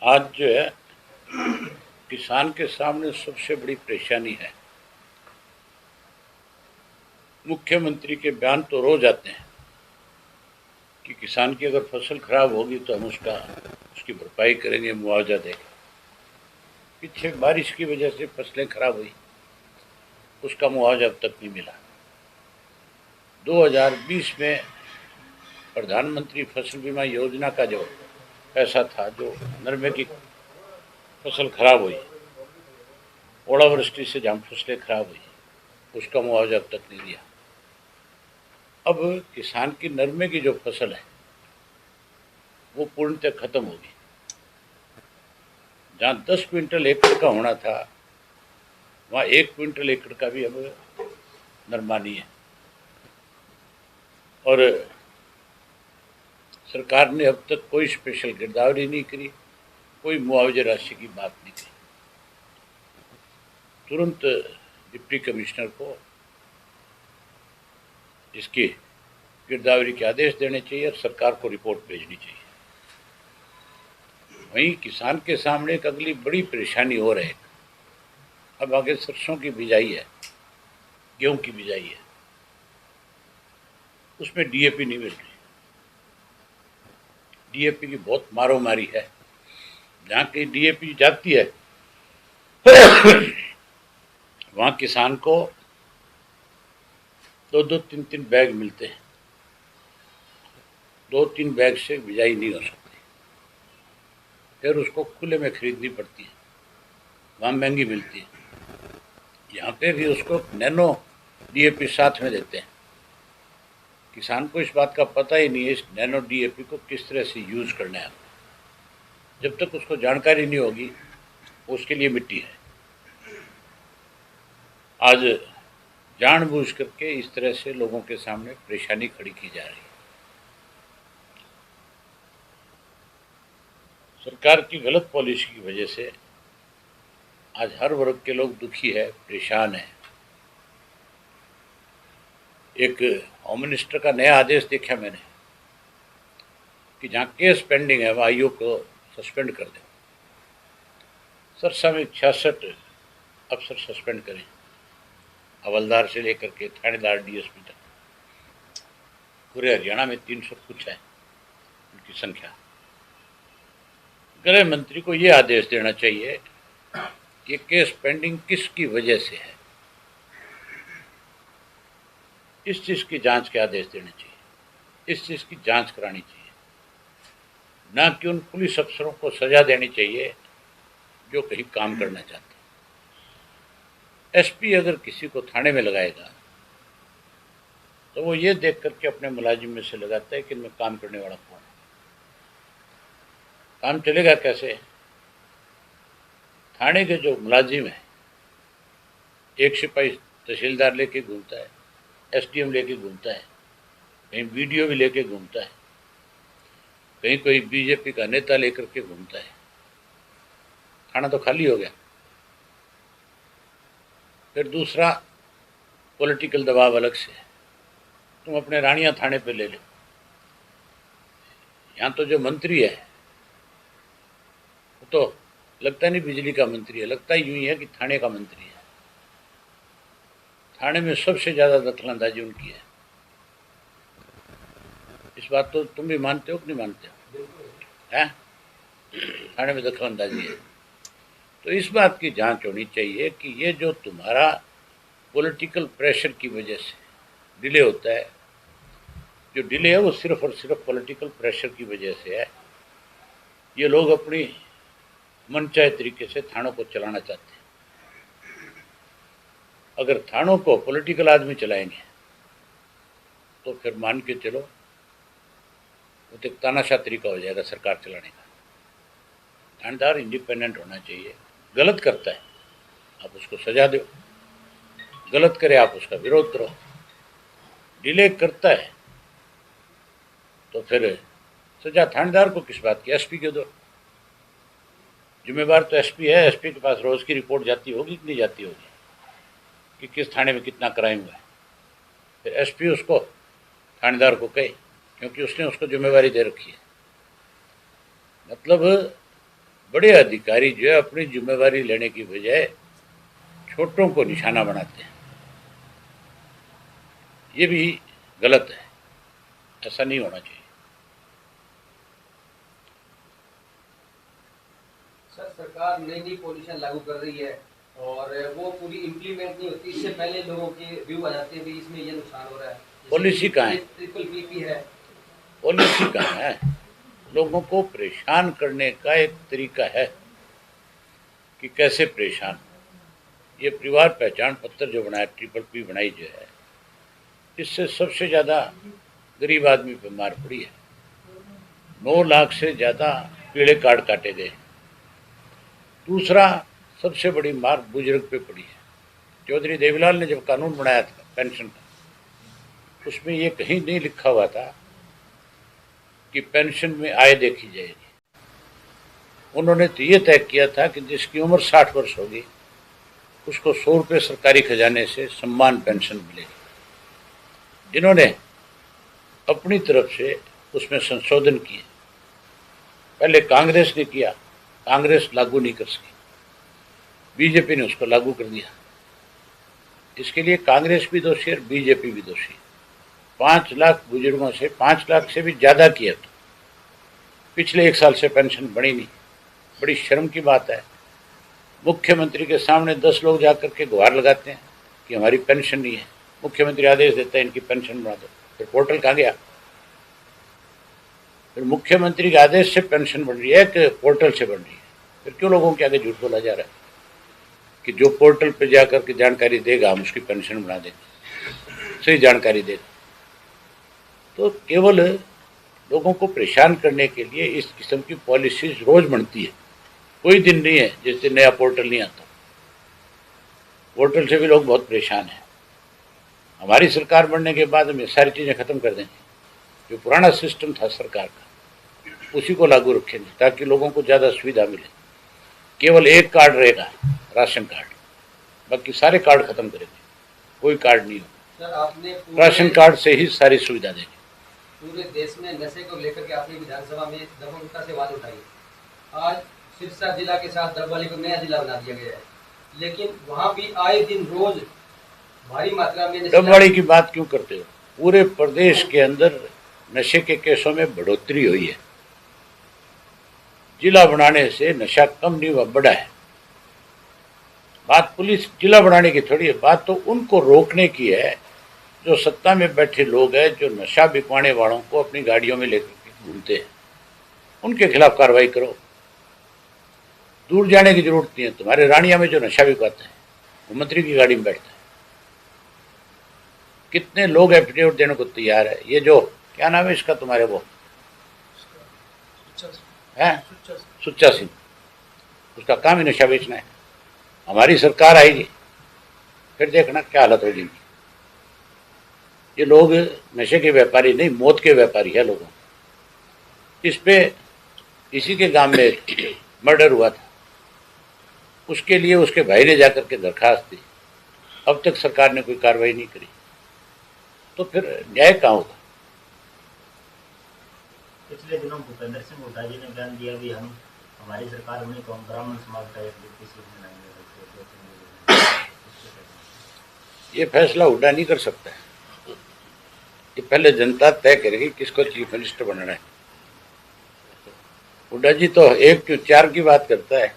आज जो है किसान के सामने सबसे बड़ी परेशानी है। मुख्यमंत्री के बयान तो रोज आते हैं कि किसान की अगर फसल खराब होगी तो हम उसकी भरपाई करेंगे, मुआवजा देंगे। पीछे बारिश की वजह से फसलें खराब हुई, उसका मुआवजा अब तक नहीं मिला। 2020 में प्रधानमंत्री फसल बीमा योजना का जो पैसा था, जो नरमे की फसल खराब हुई, ओलावृष्टि से जहाँ फसलें खराब हुई, उसका मुआवजा अब तक नहीं दिया। अब किसान की नरमे की जो फसल है वो पूर्णतः खत्म होगी। जहाँ 10 क्विंटल एकड़ का होना था, वहाँ 1 क्विंटल एकड़ का भी अब नरमा नहीं है। और सरकार ने अब तक कोई स्पेशल गिरदावरी नहीं करी, कोई मुआवजे राशि की बात नहीं की। तुरंत डिप्टी कमिश्नर को इसकी गिरदावरी के आदेश देने चाहिए और सरकार को रिपोर्ट भेजनी चाहिए। वहीं किसान के सामने एक अगली बड़ी परेशानी हो रही है। अब आगे सरसों की बिजाई है, गेहूं की बिजाई है, उसमें डीएपी नहीं मिल रही। डीएपी की बहुत मारोमारी है। जहाँ की डीएपी जाती है वहाँ किसान को 2-2, 3-3 बैग मिलते हैं। 2-3 बैग से बिजाई नहीं हो सकती, फिर उसको खुले में खरीदनी पड़ती है, वहाँ महंगी मिलती है। यहाँ पे भी उसको नैनो डीएपी साथ में देते हैं। किसान को इस बात का पता ही नहीं है इस नैनो डीएपी को किस तरह से यूज करना है। जब तक उसको जानकारी नहीं होगी, उसके लिए मिट्टी है। आज जानबूझ करके इस तरह से लोगों के सामने परेशानी खड़ी की जा रही है। सरकार की गलत पॉलिसी की वजह से आज हर वर्ग के लोग दुखी है, परेशान है। एक होम मिनिस्टर का नया आदेश देखा मैंने कि जहाँ केस पेंडिंग है वहाँ आईओ को सस्पेंड कर दें। सरसा में 66 अफसर सस्पेंड करें, हवलदार से लेकर के थानेदार, डीएसपी तक। पूरे हरियाणा में 300 कुछ है उनकी संख्या। गृह मंत्री को ये आदेश देना चाहिए कि केस पेंडिंग किसकी वजह से है, इस चीज़ की जांच के आदेश देने चाहिए, इस चीज़ की जांच करानी चाहिए। ना कि उन पुलिस अफसरों को सजा देनी चाहिए जो कहीं काम करना चाहते हैं। एसपी अगर किसी को थाने में लगाएगा तो वो ये देख करके अपने मुलाजिम में से लगाता है कि इनमें काम करने वाला कौन है। काम चलेगा कैसे? थाने के जो मुलाजिम है, एक सिपाही तहसीलदार लेके घूमता है, एसडीएम लेके घूमता है, कहीं वीडियो भी लेके घूमता है, कहीं कोई बीजेपी का नेता लेकर के घूमता है। थाना तो खाली हो गया। फिर दूसरा पॉलिटिकल दबाव अलग से है। तुम अपने रानिया थाने पे ले लो। यहाँ तो जो मंत्री है वो तो लगता नहीं बिजली का मंत्री है, लगता ही यूं ही है कि थाने का मंत्री है। थाने में सबसे ज़्यादा दखलंदाजी उनकी है। इस बात तो तुम भी मानते हो कि नहीं मानते हो? हैं? थाने में दखलंदाजी है। तो इस बात की जांच होनी चाहिए कि ये जो तुम्हारा पॉलिटिकल प्रेशर की वजह से डिले होता है, जो डिले है वो सिर्फ और सिर्फ पॉलिटिकल प्रेशर की वजह से है। ये लोग अपनी मनचाहे तरीके से थानों को चलाना चाहते हैं। अगर थानों को पॉलिटिकल आदमी चलाएंगे तो फिर मान के चलो वो तो एक तानाशाह तरीका हो जाएगा सरकार चलाने का। थानेदार इंडिपेंडेंट होना चाहिए। गलत करता है आप उसको सजा दो, गलत करे आप उसका विरोध करो। डिले करता है तो फिर सजा थानेदार को किस बात की? एसपी को दो। जिम्मेवार तो एसपी है। एसपी के पास रोज की रिपोर्ट जाती होगी कि नहीं जाती होगी कि किस थाने में कितना क्राइम हुआ है। फिर एसपी उसको थानेदार को कहे, क्योंकि उसने उसको जिम्मेवारी दे रखी है। मतलब बड़े अधिकारी जो है अपनी जिम्मेवारी लेने की बजाय छोटों को निशाना बनाते हैं। ये भी गलत है, ऐसा नहीं होना चाहिए। सर, सरकार नई नई पॉलिसी लागू कर रही है और वो पूरी इम्प्लीमेंट नहीं होती, इससे पहले लोगों के व्यू आ जाते हैं भी इसमें ये नुकसान हो रहा है। पॉलिसी कहाँ है? ट्रिपल पीपी है। पॉलिसी कहाँ है? लोगों को परेशान करने का एक तरीका है कि कैसे परेशान। ये परिवार पहचान पत्र जो बनाया, ट्रिपल पी बनाई जो है, इससे सबसे ज़्यादा गरीब आदमी पे मार पड़ी है। 9 लाख से ज़्यादा पीले कार्ड काटे गए। दूसरा सबसे बड़ी मार बुजुर्ग पे पड़ी है। चौधरी देवीलाल ने जब कानून बनाया था पेंशन का, उसमें ये कहीं नहीं लिखा हुआ था कि पेंशन में आय देखी जाएगी। उन्होंने तो ये तय किया था कि जिसकी उम्र 60 वर्ष होगी उसको 100 रुपये सरकारी खजाने से सम्मान पेंशन मिलेगी। इन्होंने अपनी तरफ से उसमें संशोधन किए। पहले कांग्रेस ने किया, कांग्रेस लागू नहीं कर सकी, बीजेपी ने उसको लागू कर दिया। इसके लिए कांग्रेस भी दोषी और बीजेपी भी दोषी। 5 लाख बुजुर्गों से 5 लाख से भी ज़्यादा किया तो पिछले 1 साल से पेंशन बढ़ी नहीं। बड़ी शर्म की बात है। मुख्यमंत्री के सामने 10 लोग जाकर के गुहार लगाते हैं कि हमारी पेंशन नहीं है। मुख्यमंत्री आदेश देता है इनकी पेंशन बढ़ा दो, फिर पोर्टल कहाँ गया? फिर मुख्यमंत्री के आदेश से पेंशन बढ़ रही है कि पोर्टल से बढ़ रही है? फिर क्यों लोगों के आगे झूठ बोला जा रहा है कि जो पोर्टल पर जाकर के जानकारी देगा हम उसकी पेंशन बढ़ा देंगे, सही जानकारी देगा? तो केवल लोगों को परेशान करने के लिए इस किस्म की पॉलिसीज रोज बनती है। कोई दिन नहीं है जिस दिन नया पोर्टल नहीं आता। पोर्टल से भी लोग बहुत परेशान हैं। हमारी सरकार बनने के बाद हम ये सारी चीज़ें ख़त्म कर देंगे। जो पुराना सिस्टम था सरकार का उसी को लागू रखेंगे ताकि लोगों को ज़्यादा सुविधा मिले। केवल एक कार्ड रहेगा, राशन कार्ड, बाकी सारे कार्ड खत्म करेंगे, कोई कार्ड नहीं होगा। राशन कार्ड से ही सारी सुविधा देंगे। पूरे देश में नशे को लेकर के आपने विधानसभा में दमनता से आवाज उठाई। आज सिरसा जिला के साथ डबवाली को नया जिला बना दिया गया है, लेकिन वहाँ भी आए दिन रोज भारी मात्रा में डबवाली की बात क्यों करते हो? पूरे प्रदेश के अंदर नशे के केसों में बढ़ोतरी हुई है। जिला बनाने से नशा कम नहीं हुआ, बढ़ा है। बात पुलिस जिला बनाने की थोड़ी है, बात तो उनको रोकने की है जो सत्ता में बैठे लोग हैं, जो नशा बिकवाने वालों को अपनी गाड़ियों में लेकर घूमते हैं। उनके खिलाफ कार्रवाई करो। दूर जाने की जरूरत नहीं है। तुम्हारे रानिया में जो नशा बिकवाते हैं वो मंत्री की गाड़ी में बैठता है। कितने लोग एफिडेविट देने को तैयार है। ये जो क्या नाम है इसका तुम्हारे, वो है सुच्चा सिंह, उसका काम ही नशा बेचना है। हमारी सरकार आएगी फिर देखना क्या हालत होगी। ये लोग नशे के व्यापारी नहीं, मौत के व्यापारी है लोगों। इस पे इसी के गांव में मर्डर हुआ था, उसके लिए उसके भाई ने जाकर के दरखास्त दी। अब तक सरकार ने कोई कार्रवाई नहीं करी, तो फिर न्याय कहाँ होगा? पिछले दिनों भूपेंद्र सिंह हुड्डा जी ने बयान दिया भी हम हमारी सरकार में तो हम ब्राह्मण समाज का एक व्यक्ति सीट बनाएंगे। ये फैसला हुड्डा नहीं कर सकता है। ये पहले जनता तय करेगी किसको चीफ मिनिस्टर बनना है। हुड्डा जी तो 1 to 4 की बात करता है।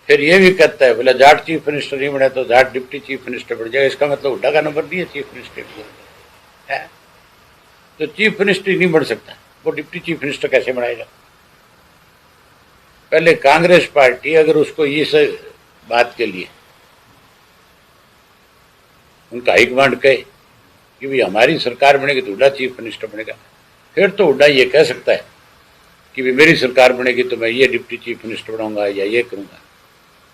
फिर ये भी कहता है बोला जाट चीफ मिनिस्टर नहीं बने तो जाट डिप्टी चीफ मिनिस्टर बन जाएगा। इसका मतलब हुड्डा का नंबर नहीं है चीफ मिनिस्टर है। तो चीफ मिनिस्टर नहीं बन सकता, वो डिप्टी चीफ मिनिस्टर कैसे बनाएगा? पहले कांग्रेस पार्टी अगर उसको इस बात के लिए उनका हाईकमांड कहे कि भाई हमारी सरकार बनेगी तो हुड्डा चीफ मिनिस्टर बनेगा, फिर तो हुड्डा ये कह सकता है कि भाई मेरी सरकार बनेगी तो मैं ये डिप्टी चीफ मिनिस्टर बनाऊंगा या ये करूंगा।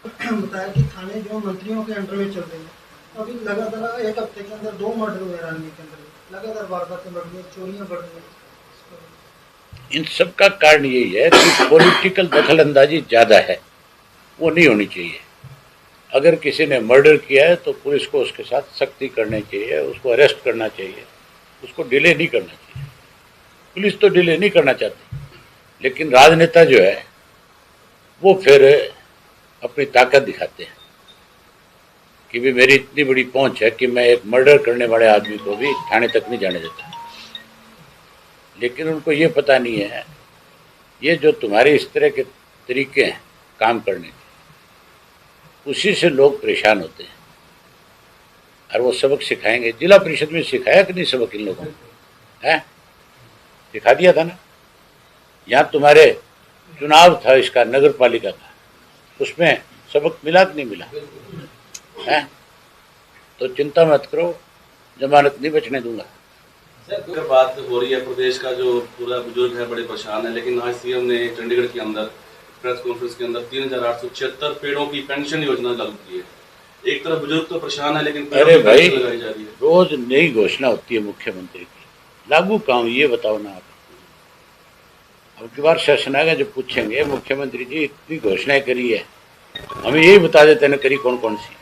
बताया कि थाने जो मंत्रियों के अंडर में चल रहे हैं, अभी लगातार 1 हफ्ते के अंदर 2 मर्डर हुए रानी के अंदर, लगातार वारदातें बढ़ रही, चोरियां बढ़ रही। इन सब का कारण यही है कि पॉलिटिकल दखल अंदाजी ज़्यादा है, वो नहीं होनी चाहिए। अगर किसी ने मर्डर किया है तो पुलिस को उसके साथ सख्ती करनी चाहिए, उसको अरेस्ट करना चाहिए, उसको डिले नहीं करना चाहिए। पुलिस तो डिले नहीं करना चाहती, लेकिन राजनेता जो है वो फिर अपनी ताकत दिखाते हैं कि भी मेरी इतनी बड़ी पहुंच है कि मैं एक मर्डर करने वाले आदमी को भी थाने तक नहीं जाने देता। लेकिन उनको ये पता नहीं है, ये जो तुम्हारे इस तरह के तरीके हैं काम करने के, उसी से लोग परेशान होते हैं और वो सबक सिखाएंगे। जिला परिषद में सिखाया कि नहीं सबक इन लोगों को? है, सिखा दिया था ना। यहाँ तुम्हारे चुनाव था इसका, नगर पालिका का, उसमें सबक मिला कि नहीं मिला? है, तो चिंता मत करो, जमानत नहीं बचने दूंगा। सर, बात हो रही है प्रदेश का जो पूरा बुजुर्ग है बड़े परेशान है, लेकिन आज सीएम ने चंडीगढ़ के अंदर प्रेस कॉन्फ्रेंस के अंदर 3876 पेड़ों की पेंशन योजना लागू की है। एक तरफ बुजुर्ग तो परेशान है, लेकिन अरे भाई, लगाई जा रही है। रोज नई घोषणा होती है मुख्यमंत्री की, लागू कहाँ हुई ये बताओ ना आप। अब की बार सेशन आएगा जब पूछेंगे मुख्यमंत्री जी इतनी घोषणाएं करी है, हमें यही बता देते ना करी कौन कौन सी।